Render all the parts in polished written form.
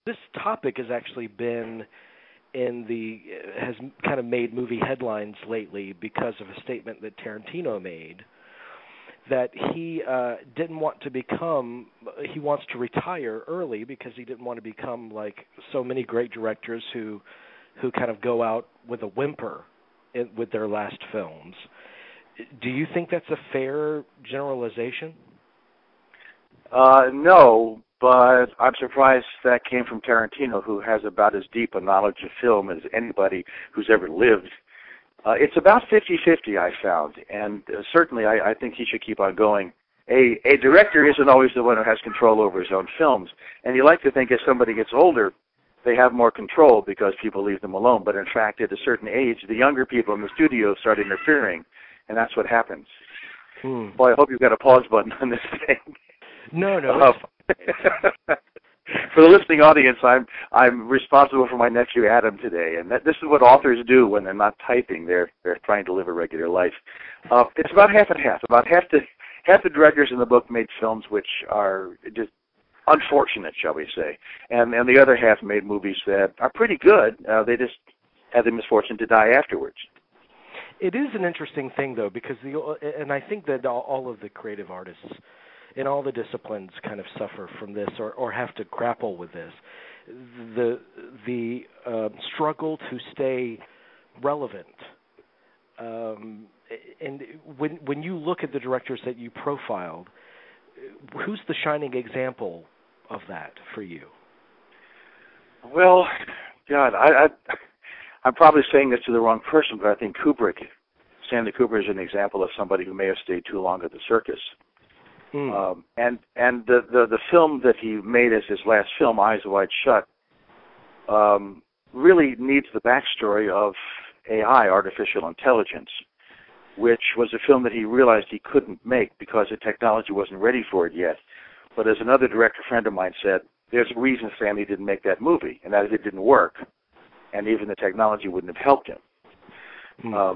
this topic has actually been has kind of made movie headlines lately because of a statement that Tarantino made that he didn't want to become, he wants to retire early because he didn't want to become like so many great directors who kind of go out with a whimper with their last films. Do you think that's a fair generalization? No, but I'm surprised that came from Tarantino, who has about as deep a knowledge of film as anybody who's ever lived. It's about 50-50, I found, and certainly I think he should keep on going. A director isn't always the one who has control over his own films, and you like to think as somebody gets older, they have more control because people leave them alone, but in fact, at a certain age, the younger people in the studio start interfering, and that's what happens. Boy, I hope you've got a pause button on this thing. No. For the listening audience, I'm responsible for my nephew Adam today, and this is what authors do when they're not typing. They're trying to live a regular life. It's about half and half. About half the directors in the book made films which are just unfortunate, shall we say, and the other half made movies that are pretty good. They just had the misfortune to die afterwards. It is an interesting thing, though, because and I think that all of the creative artists in all the disciplines kind of suffer from this or have to grapple with this. The struggle to stay relevant. And when you look at the directors that you profiled, who's the shining example of that for you? Well, God, I'm probably saying this to the wrong person, but I think Stanley Kubrick is an example of somebody who may have stayed too long at the circus. And the film that he made as his last film, Eyes Wide Shut, really needs the backstory of AI, artificial intelligence, which was a film that he realized he couldn't make because the technology wasn't ready for it yet. But as another director friend of mine said, there's a reason Stanley didn't make that movie, and that is it didn't work, and even the technology wouldn't have helped him.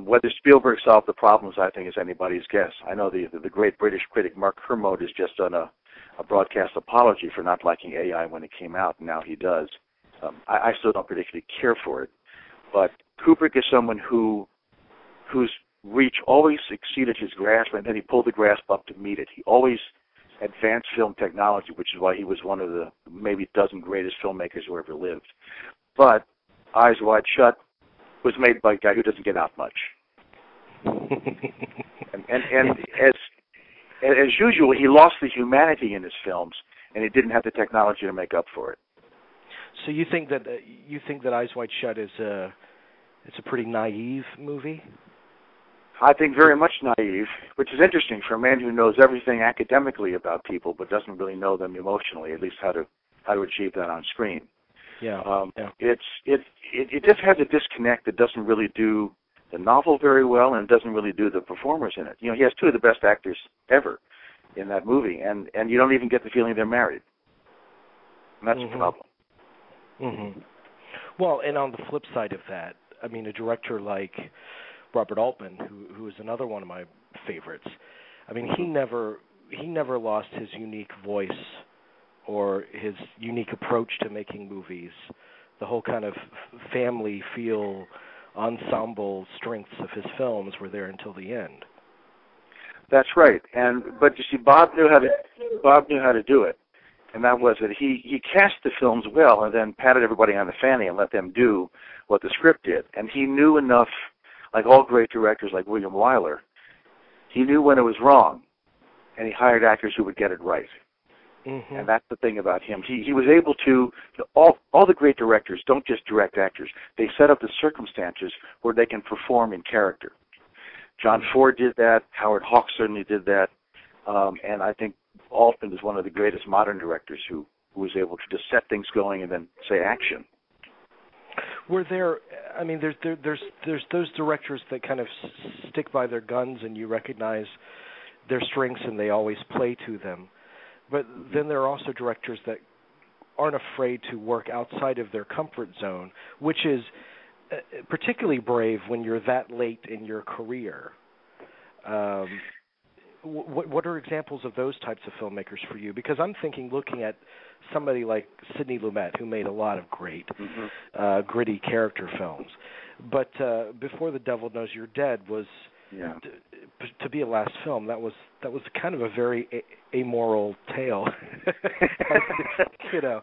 Whether Spielberg solved the problems, I think, is anybody's guess. I know the great British critic Mark Kermode has just done a broadcast apology for not liking AI when it came out, and now he does. I still don't particularly care for it. But Kubrick is someone whose reach always exceeded his grasp, and then he pulled the grasp up to meet it. He always advanced film technology, which is why he was one of the maybe dozen greatest filmmakers who ever lived. But Eyes Wide Shut was made by a guy who doesn't get out much. and as usual, he lost the humanity in his films, and he didn't have the technology to make up for it. So you think that Eyes Wide Shut is it's a pretty naive movie? I think very much naive, which is interesting for a man who knows everything academically about people but doesn't really know them emotionally, at least how to achieve that on screen. It just has a disconnect that doesn't really do the novel very well and doesn't really do the performers in it. You know, he has two of the best actors ever in that movie, and you don't even get the feeling they're married. And that's a problem. Well, and on the flip side of that, I mean, a director like Robert Altman, who is another one of my favorites, I mean, he never lost his unique voice or his unique approach to making movies. The whole kind of family feel, ensemble strengths of his films were there until the end. That's right. But you see, Bob knew how to do it, and that was that he cast the films well, and then patted everybody on the fanny and let them do what the script did. And he knew enough, like all great directors, like William Wyler. He knew when it was wrong, and he hired actors who would get it right. And that's the thing about him. He was able to, all the great directors don't just direct actors. They set up the circumstances where they can perform in character. John Ford did that. Howard Hawks certainly did that. And I think Altman is one of the greatest modern directors who was able to just set things going and then say action. Were there, I mean, there's those directors that kind of stick by their guns and you recognize their strengths and they always play to them. But then there are also directors that aren't afraid to work outside of their comfort zone, which is particularly brave when you're that late in your career. what are examples of those types of filmmakers for you? Because I'm looking at somebody like Sidney Lumet, who made a lot of great, gritty character films. But Before the Devil Knows You're Dead was, to be a last film, that was kind of a very amoral tale.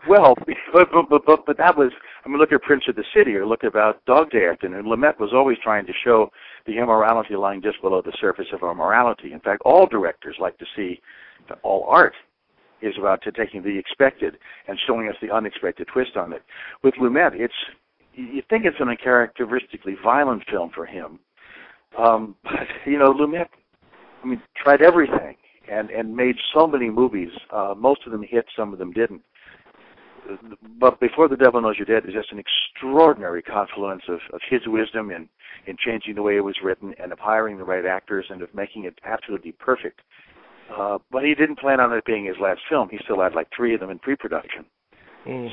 Well, but that was, I mean, look at Prince of the City, or look about Dog Day Afternoon. Lumet was always trying to show the immorality lying just below the surface of our morality. In fact, all directors like to see that all art is about taking the expected and showing us the unexpected twist on it. With Lumet, you think it's an uncharacteristically violent film for him. But, Lumet, tried everything and made so many movies. Most of them hit, some of them didn't. But Before the Devil Knows You're Dead is just an extraordinary confluence of his wisdom in changing the way it was written and of hiring the right actors and of making it absolutely perfect. But he didn't plan on it being his last film. He still had like 3 of them in pre-production.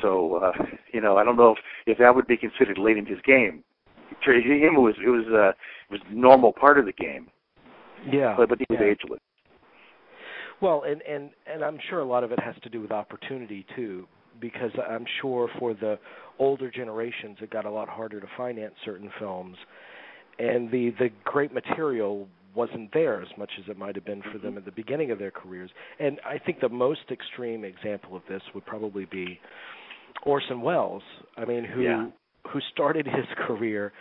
So, I don't know if that would be considered late in his game. For him, it was a normal part of the game. Yeah. But he was ageless. Well, and I'm sure a lot of it has to do with opportunity too, because I'm sure for the older generations it got a lot harder to finance certain films, and the great material wasn't there as much as it might have been for them at the beginning of their careers. And I think the most extreme example of this would probably be Orson Welles. I mean, who started his career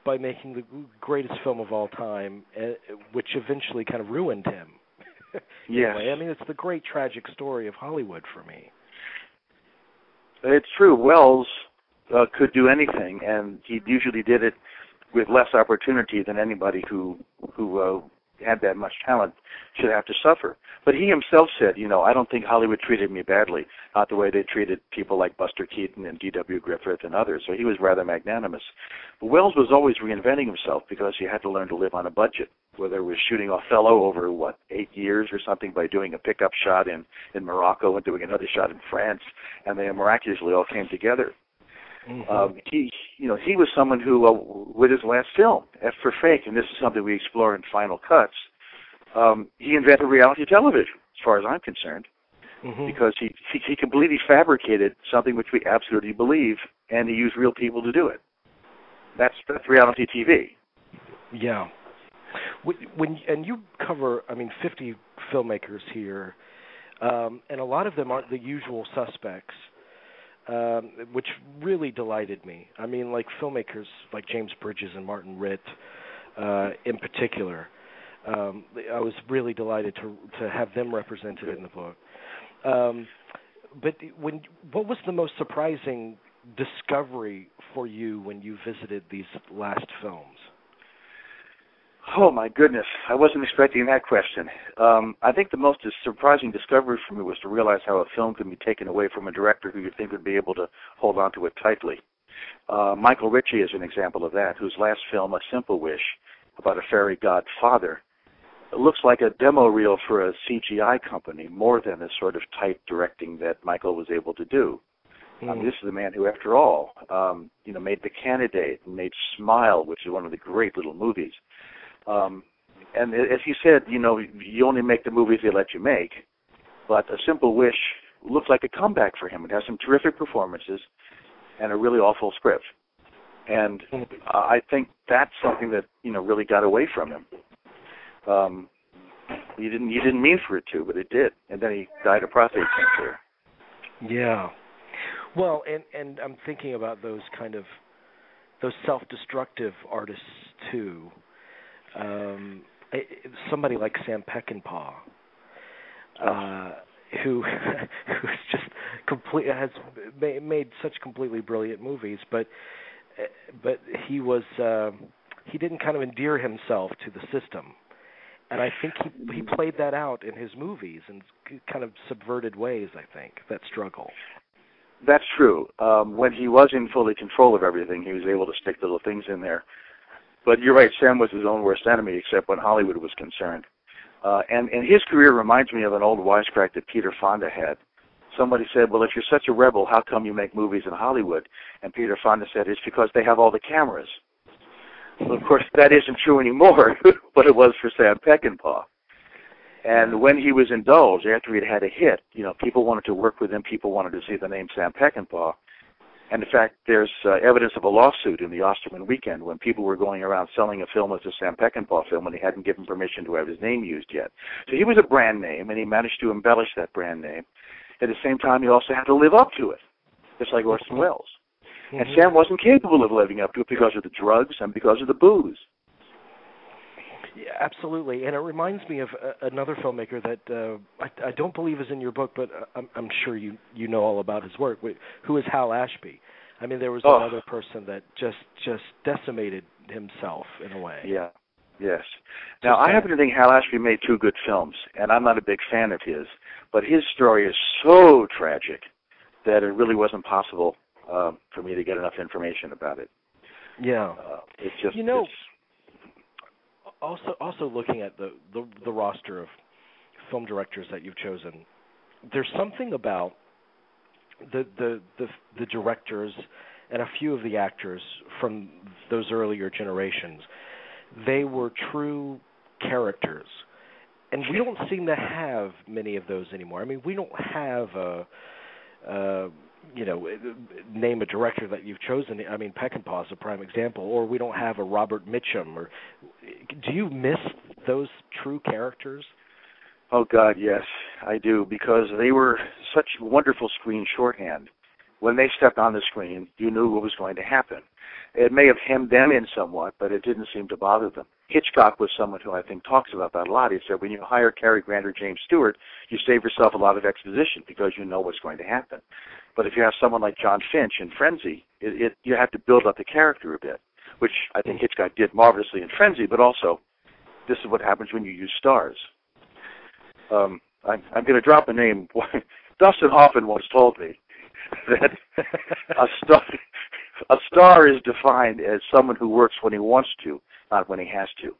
by making the greatest film of all time, which eventually kind of ruined him. Yes. I mean, it's the great tragic story of Hollywood for me. It's true. Wells could do anything, and he usually did it with less opportunity than anybody who had that much talent should have to suffer. But he himself said, I don't think Hollywood treated me badly, not the way they treated people like Buster Keaton and D.W. Griffith and others. So he was rather magnanimous. But Wells was always reinventing himself because he had to learn to live on a budget, whether it was shooting Othello over, 8 years or something by doing a pickup shot in Morocco and doing another shot in France, and they miraculously all came together. He was someone who, with his last film, F for Fake, and this is something we explore in Final Cuts, he invented reality television, as far as I'm concerned, because he completely fabricated something which we absolutely believe, and he used real people to do it. That's reality TV. Yeah. And you cover, 50 filmmakers here, and a lot of them aren't the usual suspects. Which really delighted me. I mean, like filmmakers like James Bridges and Martin Ritt, in particular. I was really delighted to have them represented in the book. But what was the most surprising discovery for you when you visited these last films? Oh, my goodness. I wasn't expecting that question. I think the most surprising discovery for me was to realize how a film can be taken away from a director who you'd think would be able to hold on to it tightly. Michael Ritchie is an example of that, whose last film, A Simple Wish, about a fairy godfather, looks like a demo reel for a CGI company more than the sort of tight directing that Michael was able to do. This is the man who, after all, made The Candidate and made Smile, which is one of the great little movies. And as he said, you only make the movies they let you make, but A Simple Wish looks like a comeback for him. It has some terrific performances and a really awful script. And I think that's something that, really got away from him. He didn't mean for it to, but it did. And then he died of prostate cancer. Yeah. Well, and I'm thinking about those self-destructive artists too. Somebody like Sam Peckinpah, who's just has made such completely brilliant movies, but he didn't kind of endear himself to the system, and I think he played that out in his movies in kind of subverted ways. I think that struggle. That's true. When he was in fully control of everything, he was able to stick little things in there. But you're right, Sam was his own worst enemy, except when Hollywood was concerned. And his career reminds me of an old wisecrack that Peter Fonda had. Somebody said, well, if you're such a rebel, how come you make movies in Hollywood? And Peter Fonda said, it's because they have all the cameras. Well, of course, that isn't true anymore, but it was for Sam Peckinpah. And when he was indulged, after he'd had a hit, people wanted to work with him. People wanted to see the name Sam Peckinpah. And in fact, there's evidence of a lawsuit in the Osterman weekend when people were going around selling a film as a Sam Peckinpah film and he hadn't given permission to have his name used yet. So he was a brand name, and he managed to embellish that brand name. At the same time, he also had to live up to it, just like Orson Welles. And Sam wasn't capable of living up to it because of the drugs and because of the booze. Yeah, absolutely. And it reminds me of another filmmaker that I don't believe is in your book, but I'm sure you know all about his work, who is Hal Ashby. I mean, there was another person that just decimated himself in a way. Yeah, yes. Now, I happen to think Hal Ashby made two good films, and I'm not a big fan of his, but his story is so tragic that it really wasn't possible for me to get enough information about it. Yeah. It's just... Also looking at the roster of film directors that you've chosen, there's something about the directors and a few of the actors from those earlier generations. They were true characters, and we don't seem to have many of those anymore. I mean, we don't have name a director that you've chosen. I mean, Peckinpah is a prime example, or we don't have a Robert Mitchum. Or do you miss those true characters? Oh, God, yes, I do, because they were such wonderful screen shorthand. When they stepped on the screen, you knew what was going to happen. It may have hemmed them in somewhat, but it didn't seem to bother them. Hitchcock was someone who I think talks about that a lot. He said, when you hire Cary Grant or James Stewart, you save yourself a lot of exposition because you know what's going to happen. But if you have someone like John Finch in Frenzy, you have to build up the character a bit, which I think Hitchcock did marvelously in Frenzy, but also this is what happens when you use stars. I'm going to drop a name. Dustin Hoffman once told me that a star is defined as someone who works when he wants to, not when he has to.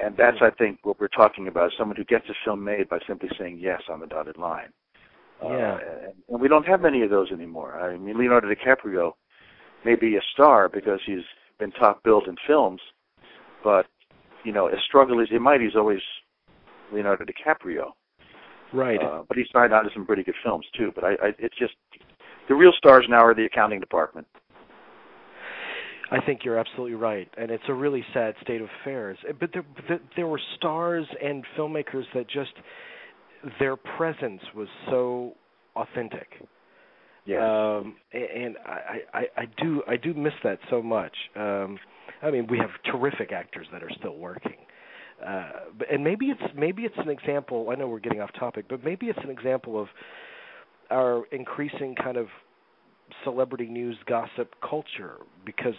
And that's, I think, what we're talking about, someone who gets a film made by simply saying yes on the dotted line. Yeah. And we don't have many of those anymore. I mean, Leonardo DiCaprio may be a star because he's been top billed in films, but, as struggle as he might, he's always Leonardo DiCaprio. Right. But he's signed on to some pretty good films, too. But it's just, the real stars now are the accounting department. I think you're absolutely right, and it's a really sad state of affairs. But there were stars and filmmakers that just, their presence was so authentic. Yes. And I do miss that so much. I mean, we have terrific actors that are still working. And maybe it's an example. I know we're getting off topic, but maybe it's an example of our increasing kind of celebrity news gossip culture, because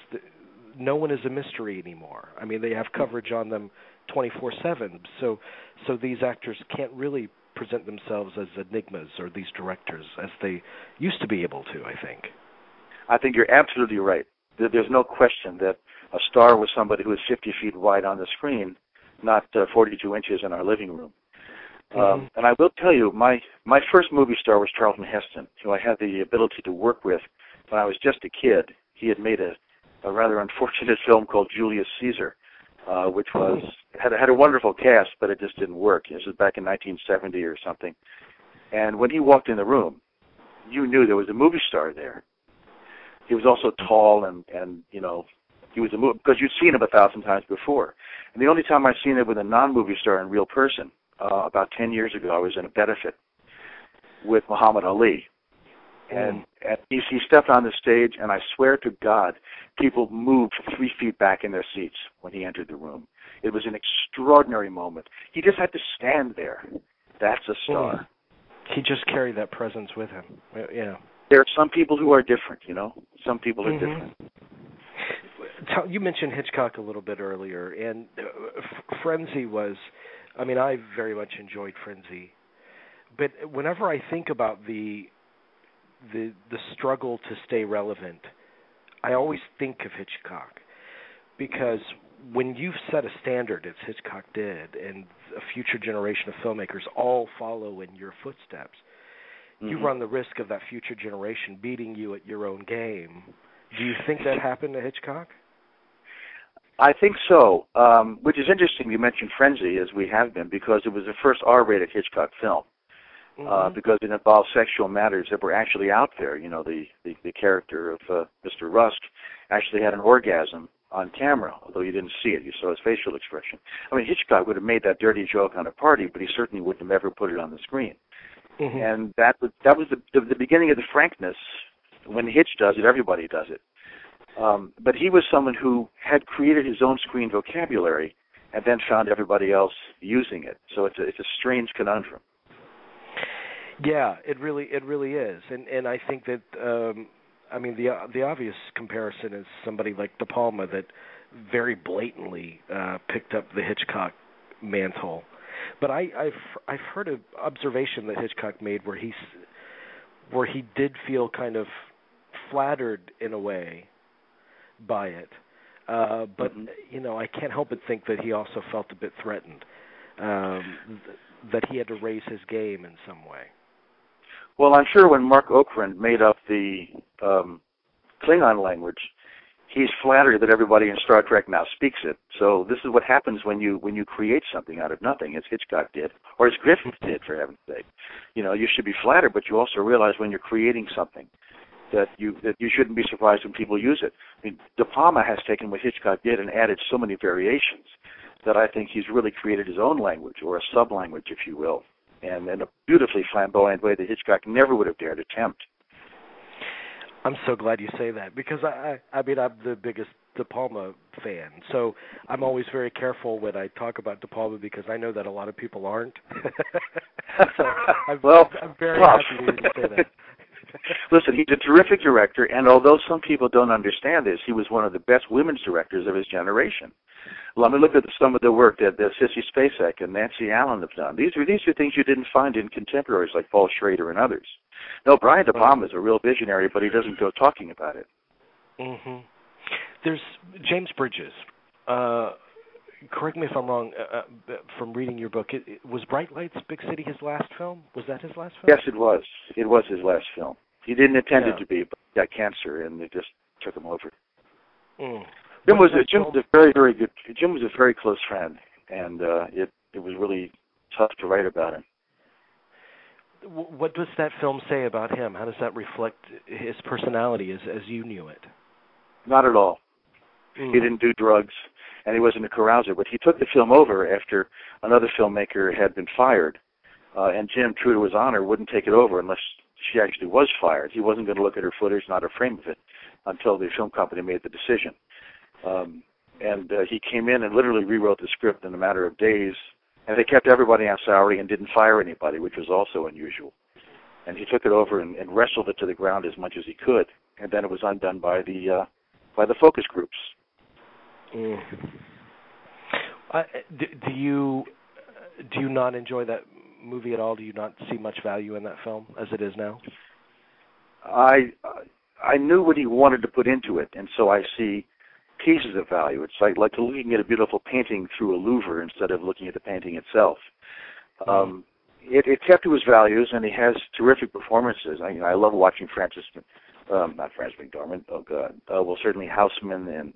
no one is a mystery anymore. I mean, they have coverage on them 24/7. So these actors can't really present themselves as enigmas, or these directors, as they used to be able to, I think. I think you're absolutely right. There's no question that a star was somebody who was 50 feet wide on the screen, not 42 inches in our living room. And I will tell you, my first movie star was Charlton Heston, who I had the ability to work with when I was just a kid. He had made a rather unfortunate film called Julius Caesar, which had a wonderful cast, but it just didn't work. This was back in 1970 or something. And when he walked in the room, you knew there was a movie star there. He was also tall, and he was a movie, because you'd seen him 1,000 times before. And the only time I've seen it with a non-movie star in real person, about 10 years ago, I was in a benefit with Muhammad Ali. And he stepped on the stage, and I swear to God, people moved 3 feet back in their seats when he entered the room. It was an extraordinary moment. He just had to stand there. That's a star. He just carried that presence with him. Yeah. There are some people who are different, Some people are different. You mentioned Hitchcock a little bit earlier, and Frenzy was, I very much enjoyed Frenzy. But whenever I think about the struggle to stay relevant, I always think of Hitchcock, because when you've set a standard, as Hitchcock did, and a future generation of filmmakers all follow in your footsteps, you run the risk of that future generation beating you at your own game. Do you think that happened to Hitchcock? I think so, which is interesting you mentioned Frenzy, as we have been, because it was the first R-rated Hitchcock film. Because it involved sexual matters that were actually out there. You know, the character of Mr. Rusk actually had an orgasm on camera, although you didn't see it. You saw his facial expression. I mean, Hitchcock would have made that dirty joke on a party, but he certainly wouldn't have ever put it on the screen. And that was the beginning of the frankness. When Hitch does it, everybody does it. But he was someone who had created his own screen vocabulary and then found everybody else using it. So it's a strange conundrum. Yeah, it really is, and I think that I mean the obvious comparison is somebody like De Palma that very blatantly picked up the Hitchcock mantle. But I've heard an observation that Hitchcock made where he did feel kind of flattered in a way by it, but you know, I can't help but think that he also felt a bit threatened, that he had to raise his game in some way. Well, I'm sure when Mark Okrand made up the Klingon language, he's flattered that everybody in Star Trek now speaks it. So this is what happens when you create something out of nothing, as Hitchcock did, or as Griffith did, for heaven's sake. You know, you should be flattered, but you also realize when you're creating something that you shouldn't be surprised when people use it. I mean, De Palma has taken what Hitchcock did and added so many variations that I think he's really created his own language, or a sub-language, if you will, and in a beautifully flamboyant way that Hitchcock never would have dared attempt. I'm so glad you say that, because I mean, I'm the biggest De Palma fan, so I'm always very careful when I talk about De Palma because I know that a lot of people aren't. So I'm very happy to hear you say that. Listen, he's a terrific director, and although some people don't understand this, he was one of the best women's directors of his generation. Let me look at some of the work that Sissy Spacek and Nancy Allen have done. These are things you didn't find in contemporaries like Paul Schrader and others. No, Brian De Palma is a real visionary, but he doesn't go talking about it. There's James Bridges. Correct me if I'm wrong. From reading your book, was Bright Lights, Big City his last film? Was that his last film? Yes, it was. It was his last film. He didn't intend it to be, but he got cancer, and it just took him over. Jim was a very, very good. Jim was a very close friend, and it was really tough to write about him. What does that film say about him? How does that reflect his personality as you knew it? Not at all. He didn't do drugs, and he wasn't a carouser. But he took the film over after another filmmaker had been fired, and Jim, true to his honor, wouldn't take it over unless she actually was fired. He wasn't going to look at her footage, not a frame of it, until the film company made the decision. And he came in and literally rewrote the script in a matter of days, and they kept everybody on salary and didn't fire anybody, which was also unusual. And he took it over and wrestled it to the ground as much as he could, and then it was undone by the focus groups. Do you not enjoy that movie at all? Do you not see much value in that film as it is now? I knew what he wanted to put into it, and so I see pieces of value. It's like looking at a beautiful painting through a louver instead of looking at the painting itself. It kept to his values, and he has terrific performances. I love watching not Frances McDormand. Oh God. Well, certainly Houseman and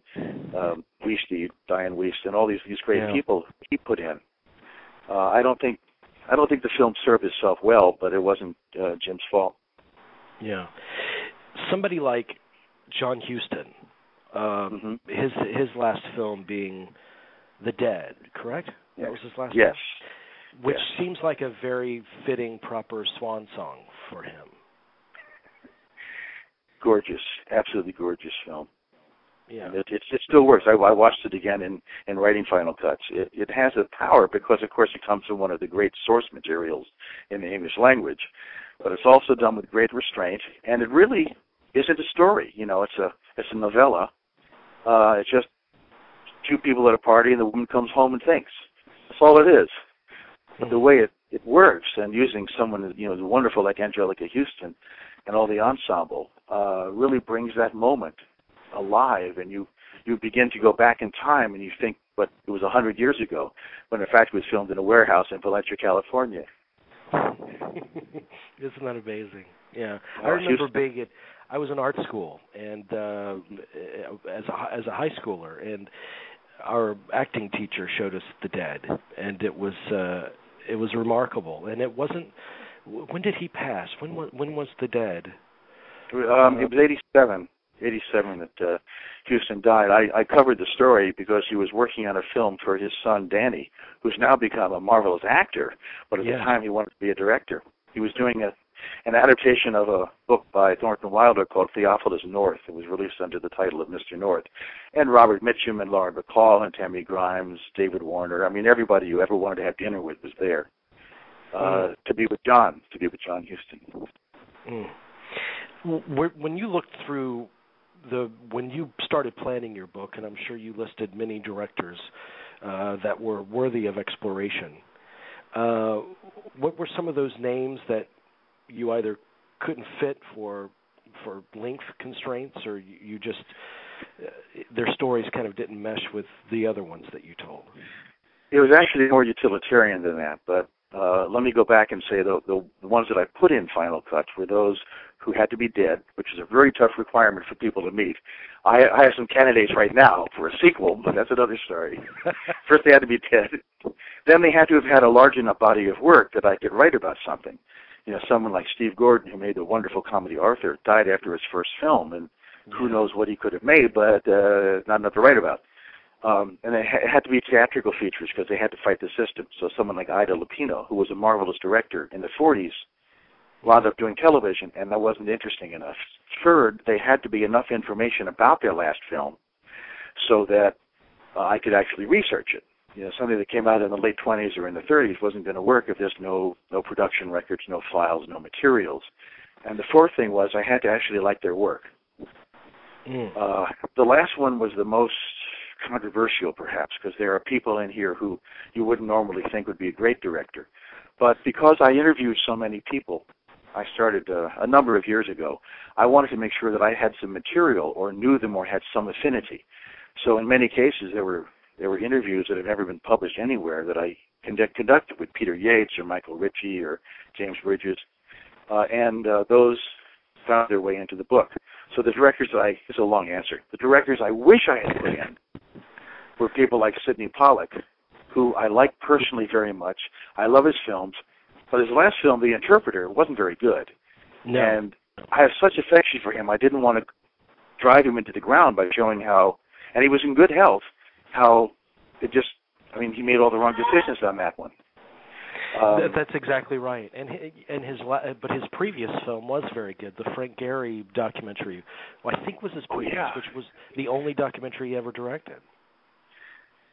Diane Wiest, and all these great people he put in. I don't think the film served itself well, but it wasn't Jim's fault. Yeah. Somebody like John Huston, his last film being The Dead, correct? Yes. That was his last film? Which seems like a very fitting, proper swan song for him. Gorgeous, absolutely gorgeous film. Yeah, and it still works. I watched it again in writing final cuts. It has a power because, of course, it comes from one of the great source materials in the English language, but it's also done with great restraint, and it really isn't a story. You know, it's a novella. It's just two people at a party, and the woman comes home and thinks. That's all it is. But the way it works, and using someone wonderful like Angelica Houston and all the ensemble, really brings that moment alive, and you begin to go back in time, and you think, but it was 100 years ago, when in fact it was filmed in a warehouse in Valencia, California. Isn't that amazing? Yeah, I remember I was in art school, and as a high schooler, and our acting teacher showed us The Dead, and it was remarkable. And it wasn't. When did he pass? When was The Dead? It was 87 that Huston died. I covered the story because he was working on a film for his son Danny, who's now become a marvelous actor, but at the time he wanted to be a director. He was doing an adaptation of a book by Thornton Wilder called Theophilus North. It was released under the title of Mr. North. And Robert Mitchum and Lauren Bacall and Tammy Grimes, David Warner, I mean, everybody you ever wanted to have dinner with was there to be with John Huston. When you looked through when you started planning your book, and I'm sure you listed many directors that were worthy of exploration, what were some of those names that you either couldn't fit for length constraints, or you just their stories kind of didn't mesh with the other ones that you told? It was actually more utilitarian than that, but let me go back and say the ones that I put in Final Cut were those who had to be dead, which is a very tough requirement for people to meet. I have some candidates right now for a sequel, but that's another story. First, they had to be dead. Then they had to have had a large enough body of work that I could write about something. You know, someone like Steve Gordon, who made the wonderful comedy Arthur, died after his first film, and who knows what he could have made, but not enough to write about. And it had to be theatrical features because they had to fight the system. So someone like Ida Lupino, who was a marvelous director in the 40s, wound up doing television, and that wasn't interesting enough. Third, they had to be enough information about their last film so that I could actually research it. You know, something that came out in the late 20s or in the 30s wasn't going to work if there's no production records, no files, no materials. And the fourth thing was I had to actually like their work. The last one was the most controversial, perhaps, because there are people in here who you wouldn't normally think would be a great director. But because I interviewed so many people, I started a number of years ago, I wanted to make sure that I had some material or knew them or had some affinity. So in many cases, there were interviews that have never been published anywhere that I conducted with Peter Yates or Michael Ritchie or James Bridges, and those found their way into the book. So the directors it's a long answer. The directors I wish I had put in were people like Sidney Pollack, who I like personally very much. I love his films, but his last film, The Interpreter, wasn't very good. No. And I have such affection for him, I didn't want to drive him into the ground by showing how, and he was in good health, how it just, I mean, he made all the wrong decisions on that one. That's exactly right. But his previous film was very good. The Frank Gehry documentary, I think was his previous, which was the only documentary he ever directed.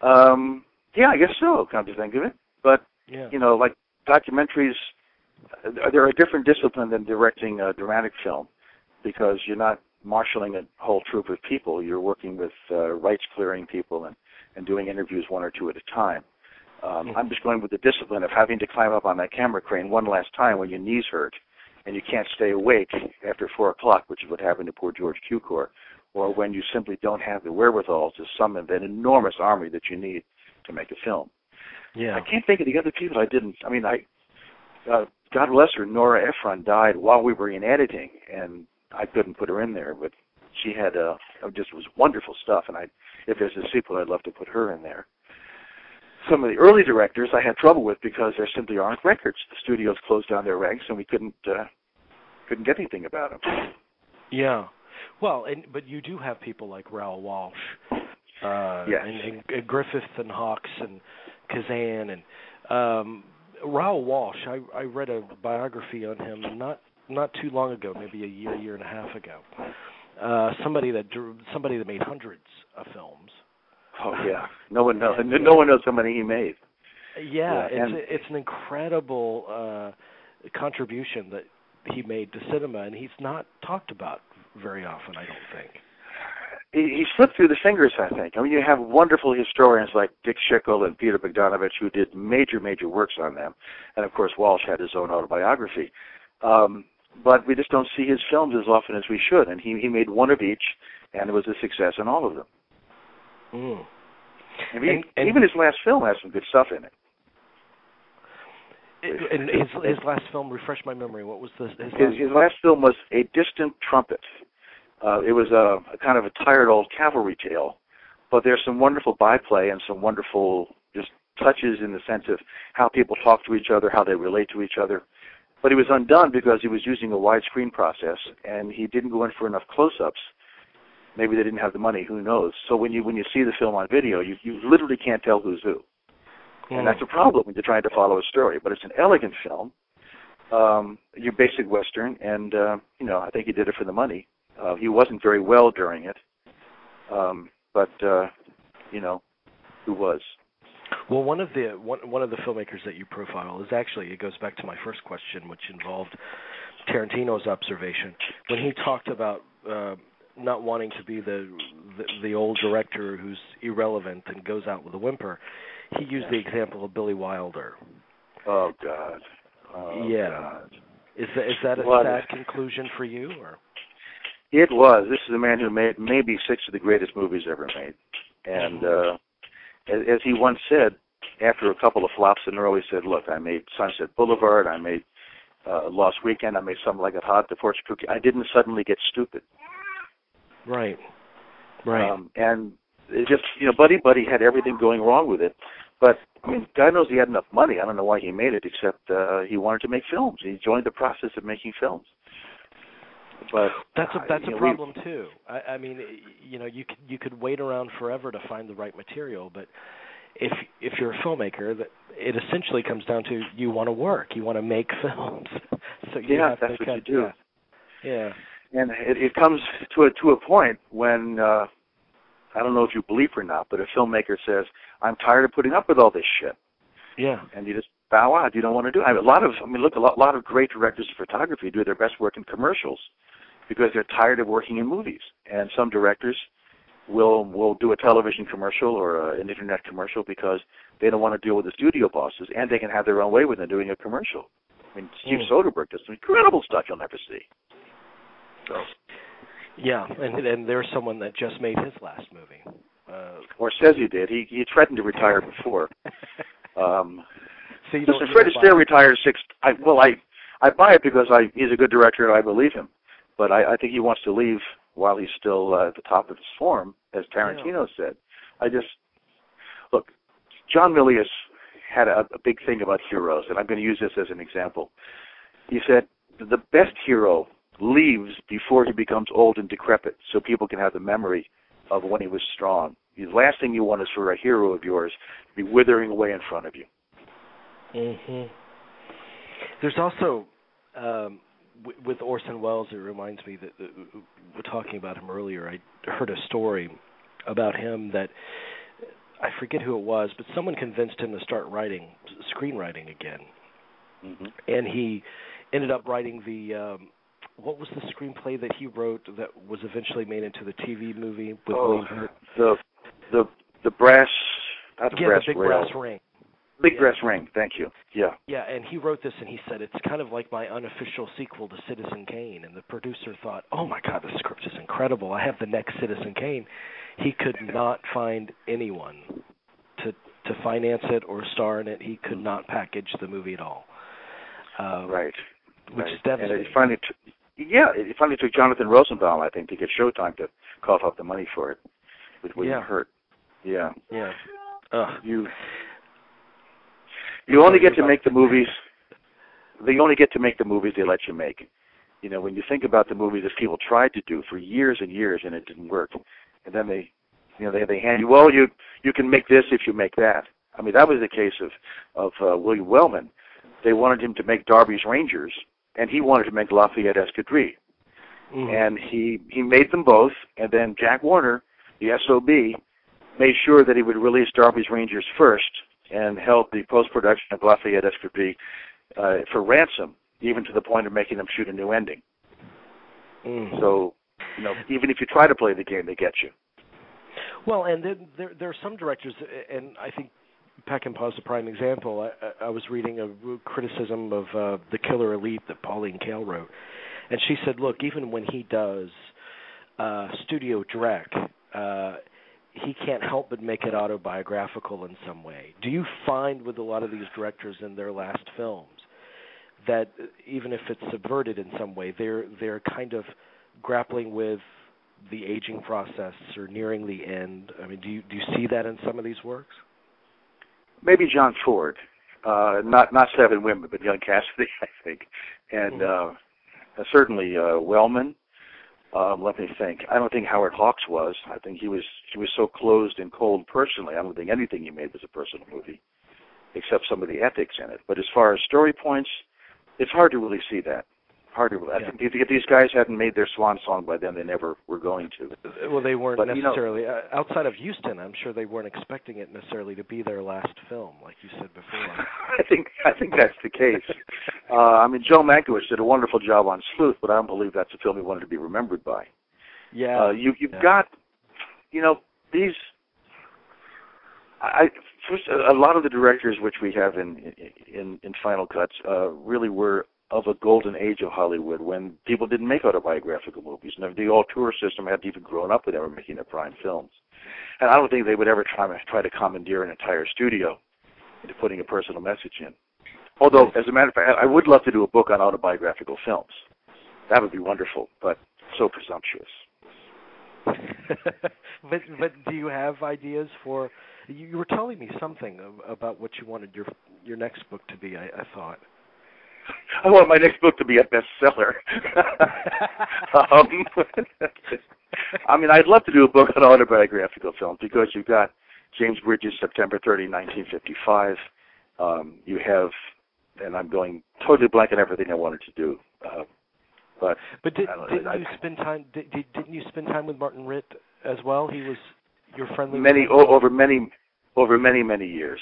Yeah, I guess so, come to think of it. But, you know, like documentaries, they're a different discipline than directing a dramatic film because you're not marshaling a whole troop of people. You're working with rights-clearing people and doing interviews one or two at a time. I'm just going with the discipline of having to climb up on that camera crane one last time when your knees hurt and you can't stay awake after 4 o'clock, which is what happened to poor George Cukor, or when you simply don't have the wherewithal to summon that enormous army that you need to make a film. Yeah. I can't think of the other people I didn't. I mean, God bless her, Nora Ephron died while we were in editing, and I couldn't put her in there, but she had just was wonderful stuff, and if there's a sequel, I'd love to put her in there. Some of the early directors I had trouble with because there simply aren't records. The studios closed down their ranks, and we couldn't get anything about them. Yeah. Well, but you do have people like Raoul Walsh, and Griffith and Hawks and Kazan, and Raoul Walsh. I read a biography on him not too long ago, maybe a year and a half ago. Somebody that made hundreds of films. Oh yeah, no one knows how many he made. Yeah, it's an incredible contribution that he made to cinema, and he's not talked about very often, I don't think. He slipped through the fingers, I think. I mean, you have wonderful historians like Dick Schickel and Peter Bogdanovich who did major works on them, and of course Walsh had his own autobiography. But we just don't see his films as often as we should, and he made one of each, and it was a success in all of them. And even his last film has some good stuff in it. And his last film, refresh my memory, what was his last film was A Distant Trumpet. It was a kind of a tired old cavalry tale but there's some wonderful byplay and some wonderful just touches in the sense of how people talk to each other, how they relate to each other. But he was undone because he was using a widescreen process, and he didn't go in for enough close-ups. Maybe they didn't have the money, who knows. So when you see the film on video, you literally can't tell who's who. And that's a problem when you're trying to follow a story. But it's an elegant film, your basic Western, and, I think he did it for the money. He wasn't very well during it, but who was? Well, one of the filmmakers that you profile is actually, it goes back to my first question, which involved Tarantino's observation when he talked about not wanting to be the old director who's irrelevant and goes out with a whimper. He used the example of Billy Wilder. Oh God. God. Is that a sad conclusion for you, or? It was. This is a man who made maybe 6 of the greatest movies ever made, and as he once said, after a couple of flops in a row, he said, "Look, I made Sunset Boulevard, I made Lost Weekend, I made Something Like It Hot, The Fortune Cookie. I didn't suddenly get stupid." Right. And it just, Buddy had everything going wrong with it. But, God knows he had enough money. I don't know why he made it, except he wanted to make films. He joined the process of making films. But that's a problem too. I mean, you could wait around forever to find the right material, but if you're a filmmaker, it essentially comes down to you want to work, you want to make films. So you have that's to what you do. Yeah. And it comes to a point when I don't know if you believe or not, but a filmmaker says, "I'm tired of putting up with all this shit." Yeah. And you just bow out. You don't want to do it. A lot of great directors of photography do their best work in commercials because they're tired of working in movies. And some directors will do a television commercial or an internet commercial because they don't want to deal with the studio bosses, and they can have their own way when they're doing a commercial. Steve Soderbergh does some incredible stuff you'll never see. So. Yeah, and there's someone that just made his last movie. Or says he did. He threatened to retire before. So listen, Fred Astaire retired 6. I buy it because he's a good director and I believe him. But I think he wants to leave while he's still at the top of his form, as Tarantino said. Look, John Milius had a big thing about heroes, and I'm going to use this as an example. He said, the best hero leaves before he becomes old and decrepit, so people can have the memory of when he was strong. The last thing you want is for a hero of yours to be withering away in front of you. Mm-hmm. There's also, with Orson Welles, it reminds me that we're talking about him earlier. I heard a story about him that I forget who it was, but someone convinced him to start screenwriting again. Mm-hmm. And he ended up writing what was the screenplay that he wrote that was eventually made into the TV movie with William Hurt? The brass, not the brass big rail. Brass Ring. Big Brass Ring, thank you. Yeah. Yeah, and he wrote this, and he said, it's kind of like my unofficial sequel to Citizen Kane. And the producer thought, oh, my God, the script is incredible. I have the next Citizen Kane. He could not find anyone to finance it or star in it. He could not package the movie at all. Right. Which is devastating. And it finally took Jonathan Rosenbaum, I think, to get Showtime to cough up the money for it with William Hurt. Yeah. Yeah. You only get to make the movies. They only get to make the movies they let you make. When you think about the movies that people tried to do for years and years and it didn't work, and then they hand you, well, you can make this if you make that. That was the case of William Wellman. They wanted him to make Darby's Rangers, and he wanted to make Lafayette Escadrille. Mm-hmm. And he made them both, and then Jack Warner, the SOB, made sure that he would release Darby's Rangers first and held the post-production of Lafayette Escadrille for ransom, even to the point of making them shoot a new ending. Mm-hmm. So, even if you try to play the game, they get you. Well, and then there are some directors, and I think Peckinpah's a prime example. I was reading a criticism of The Killer Elite that Pauline Kael wrote, and she said, look, even when he does studio direct, he can't help but make it autobiographical in some way. Do you find with a lot of these directors in their last films that even if it's subverted in some way, they're kind of grappling with the aging process or nearing the end? I mean, do you see that in some of these works? Maybe John Ford, not Seven Women, but Young Cassidy, I think, and certainly Wellman. Let me think. I don't think Howard Hawks was. I think he was so closed and cold personally. I don't think anything he made was a personal movie, except some of the ethics in it. But as far as story points, it's hard to really see that. I think if these guys hadn't made their swan song by then, they never were going to. Well, they weren't necessarily outside of Houston. I'm sure they weren't expecting it necessarily to be their last film, like you said before. I think that's the case. I mean, Joe Mankiewicz did a wonderful job on Sleuth, but I don't believe that's a film he wanted to be remembered by. Yeah, you've got, these. First, a lot of the directors which we have in Final Cuts really were of a golden age of Hollywood when people didn't make autobiographical movies. And the auteur system hadn't even grown up when they were making their prime films. And I don't think they would ever try to commandeer an entire studio into putting a personal message in. Although, as a matter of fact, I would love to do a book on autobiographical films. That would be wonderful, but so presumptuous. But do you have ideas for? You were telling me something about what you wanted your next book to be. I thought. I want my next book to be a bestseller. I mean, I'd love to do a book on autobiographical films because you've got James Bridges' September 30, 1955. You have, and I'm going totally blank on everything I wanted to do. But didn't you spend time with Martin Ritt as well? He was your friendly over many years.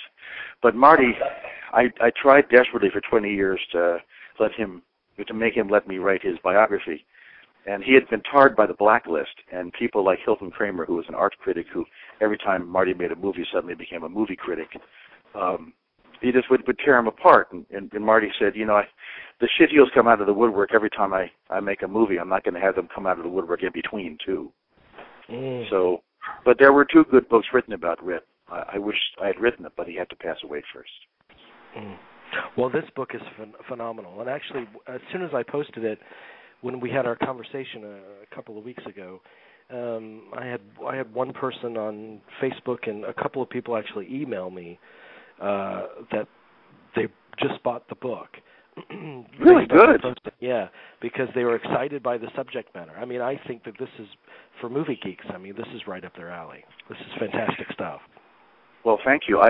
But Marty, I tried desperately for 20 years to make him let me write his biography, and he had been tarred by the blacklist. And people like Hilton Kramer, who was an art critic, who every time Marty made a movie suddenly became a movie critic. He just would tear him apart. And Marty said, the shit-heels come out of the woodwork every time I make a movie. I'm not going to have them come out of the woodwork in between, too. So, but there were two good books written about Ritt. I wish I had written it, but he had to pass away first. Well, this book is phenomenal. And actually, as soon as I posted it, when we had our conversation a couple of weeks ago, I had one person on Facebook and a couple of people actually email me that they just bought the book. Really good. Yeah, because they were excited by the subject matter. I mean, I think that this is, for movie geeks, I mean, this is right up their alley. This is fantastic stuff. Well, thank you.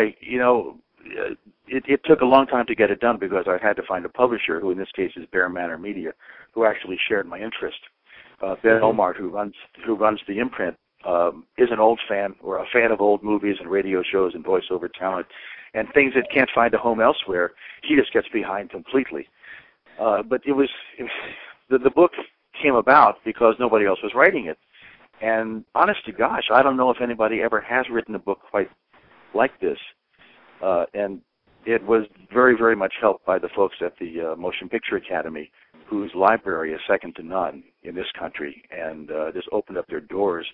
It took a long time to get it done because I had to find a publisher, who in this case is Bear Manor Media, who actually shared my interest. Ben Omart, who runs the imprint, is an old fan or a fan of old movies and radio shows and voiceover talent and things that can't find a home elsewhere. He just gets behind completely. But the book came about because nobody else was writing it. And honest to gosh, I don't know if anybody ever has written a book quite like this. And it was very, very much helped by the folks at the Motion Picture Academy, whose library is second to none in this country, and just opened up their doors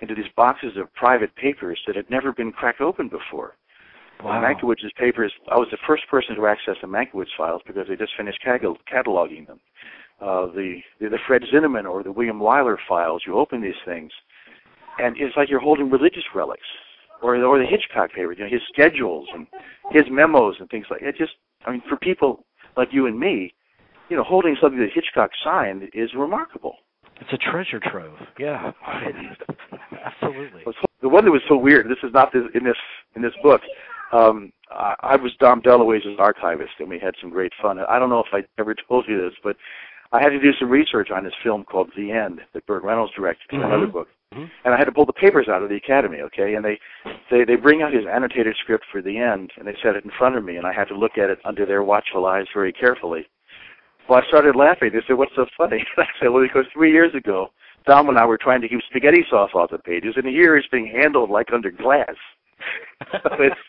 into these boxes of private papers that had never been cracked open before. Wow. Mankiewicz's papers, I was the first person to access the Mankiewicz files because they just finished cataloging them. The Fred Zinnemann or the William Wyler files, you open these things, and it's like you're holding religious relics. Or the Hitchcock papers, his schedules and his memos and things like that. For people like you and me, holding something that Hitchcock signed is remarkable. It's a treasure trove. Yeah, absolutely. The one that was so weird. This is not in this book. I was Dom DeLuise's archivist, and we had some great fun. I don't know if I ever told you this, but I had to do some research on this film called The End that Burt Reynolds directed for another book. And I had to pull the papers out of the Academy, okay? And they bring out his annotated script for The End, and they set it in front of me, and I had to look at it under their watchful eyes very carefully. Well, I started laughing. They said, "What's so funny?" And I said, "Well, because 3 years ago, Dom and I were trying to keep spaghetti sauce off the pages, and here it's being handled like under glass." So it's,